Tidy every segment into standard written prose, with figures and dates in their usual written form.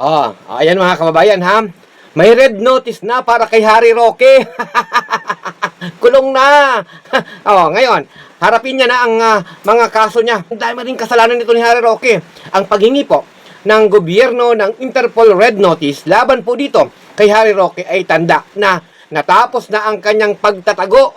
Ayan mga kababayan ha. May red notice na para kay Harry Roque. Kulong na. Ngayon, harapin niya na ang mga kaso niya. Ang dami rin kasalanan nito ni Harry Roque. Ang paghingi po ng gobyerno ng Interpol Red Notice laban po dito kay Harry Roque ay tanda na natapos na ang kanyang pagtatago.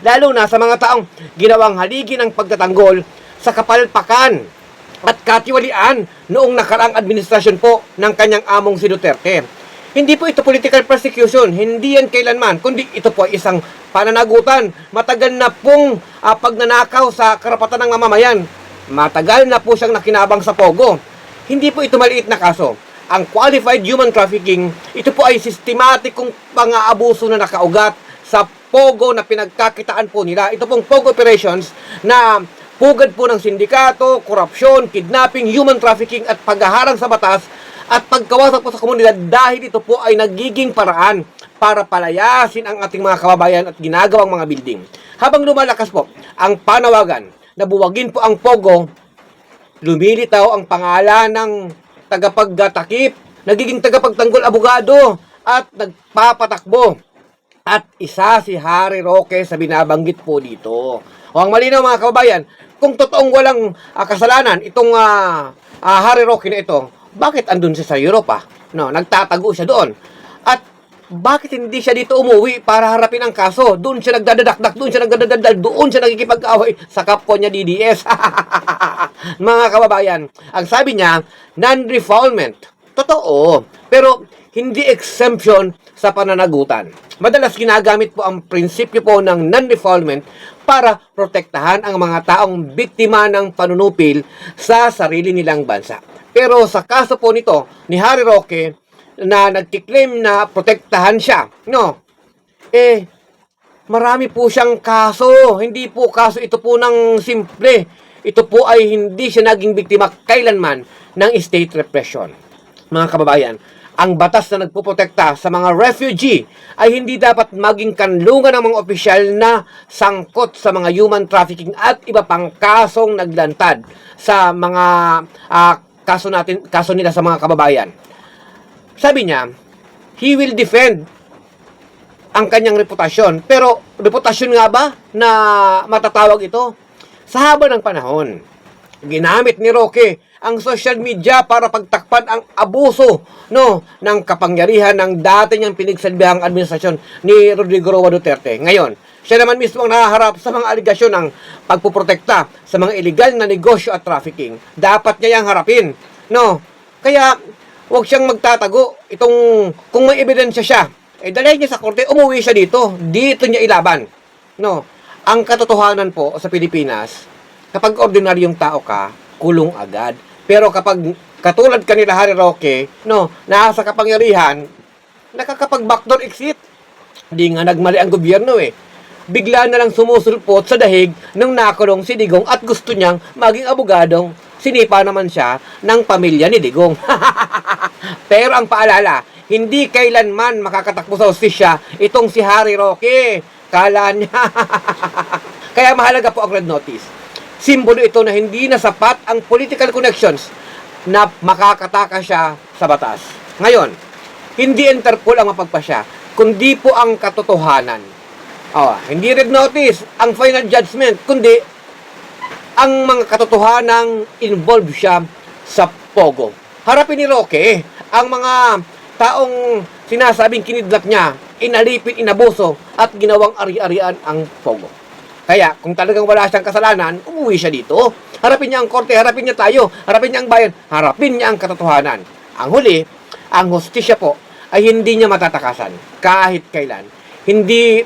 Lalo na sa mga taong ginawang haligi ng pagtatanggol sa kapalpakan at katiwalian noong nakaraang administrasyon po ng kanyang among si Duterte. Hindi po ito political persecution, hindi yan kailanman, kundi ito po ay isang pananagutan. Matagal na pong pagnanakaw sa karapatan ng mamamayan. Matagal na po siyang nakinabang sa Pogo. Hindi po ito maliit na kaso. Ang qualified human trafficking, ito po ay sistematikong pang-aabuso na nakaugat sa Pogo na pinagkakitaan po nila. Ito pong Pogo operations na pugad po ng sindikato, korupsyon, kidnapping, human trafficking at paghaharang sa batas at pagkawasak po sa komunidad dahil ito po ay nagiging paraan para palayasin ang ating mga kababayan at ginagawang mga building. Habang lumalakas po ang panawagan na buwagin po ang Pogo, lumilitaw ang pangalan ng tagapagtakip, nagiging tagapagtanggol abogado at nagpapatakbo. At isa si Harry Roque sa binabanggit po dito. Ang malinaw mga kababayan, kung totoong walang kasalanan itong Harry Roque na ito, bakit andun siya sa Europa? Nagtatago siya doon. At bakit hindi siya dito umuwi para harapin ang kaso? Doon siya nagdadadakdak, doon siya nagdadadal, doon siya nagkikipag-away sa kapwa niya DDS. Mga kababayan, ang sabi niya, non-refoulement. Totoo, pero hindi exemption sa pananagutan. Madalas ginagamit po ang prinsipyo po ng non-refoulement para protektahan ang mga taong biktima ng panunupil sa sarili nilang bansa. Pero sa kaso po nito ni Harry Roque na nagkiklaim na protektahan siya, marami po siyang kaso. Hindi po kaso ito po ng simple. Ito po ay hindi siya naging biktima kailanman ng state repression. Mga kababayan, ang batas na nagpoprotekta sa mga refugee ay hindi dapat maging kanlungan ng mga opisyal na sangkot sa mga human trafficking at iba pang kasong naglantad sa mga kaso nila sa mga kababayan. Sabi niya, he will defend ang kanyang reputasyon. Pero reputasyon nga ba na matatawag ito? Sa haba ng panahon, ginamit ni Roque ang social media para pagtakpan ang abuso ng kapangyarihan ng dati niyang pinagsalbihang administrasyon ni Rodrigo Roa Duterte. Ngayon, siya naman mismo ang nahaharap sa mga aligasyon ng pagpuprotekta sa mga illegal na negosyo at trafficking. Dapat niya yang harapin. Kaya, huwag siyang magtatago. Kung may ebidensya siya, dalhin niya sa korte, umuwi siya dito. Dito niya ilaban. Ang katotohanan po sa Pilipinas, kapag ordinaryong tao ka, kulong agad. Pero kapag katulad kanila Harry Roque, nasa kapangyarihan, nakakapag-backdoor exit. Hindi nga nagmali ang gobyerno Bigla na lang sumusulpot sa dahig ng nakulong si Digong at gusto niyang maging abogadong sinipa naman siya ng pamilya ni Digong. Pero ang paalala, hindi kailanman makakatakbo sa hustisya itong si Harry Roque. Kala niya. Kaya mahalaga po ang red notice. Simbolo ito na hindi na sapat ang political connections na makakataka siya sa batas. Ngayon, hindi Interpol ang mapagpasya, kundi po ang katotohanan. Hindi red notice ang final judgment, kundi ang mga katotohanang involved siya sa Pogo. Harapin ni Roque ang mga taong sinasabing kinidnap niya, inalipin, inabuso, at ginawang ari-arian ang Pogo. Kaya, kung talagang wala siyang kasalanan, umuwi siya dito. Harapin niya ang korte, harapin niya tayo, harapin niya ang bayan, harapin niya ang katotohanan. Ang huli, ang hustisya po, ay hindi niya matatakasan. Kahit kailan. Hindi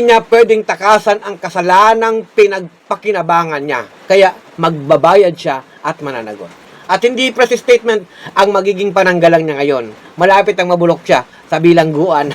niya pwedeng takasan ang kasalanang pinagpakinabangan niya. Kaya, magbabayad siya at mananagot. At hindi press statement ang magiging pananggalang niya ngayon. Malapit ang mabulok siya sa bilangguan.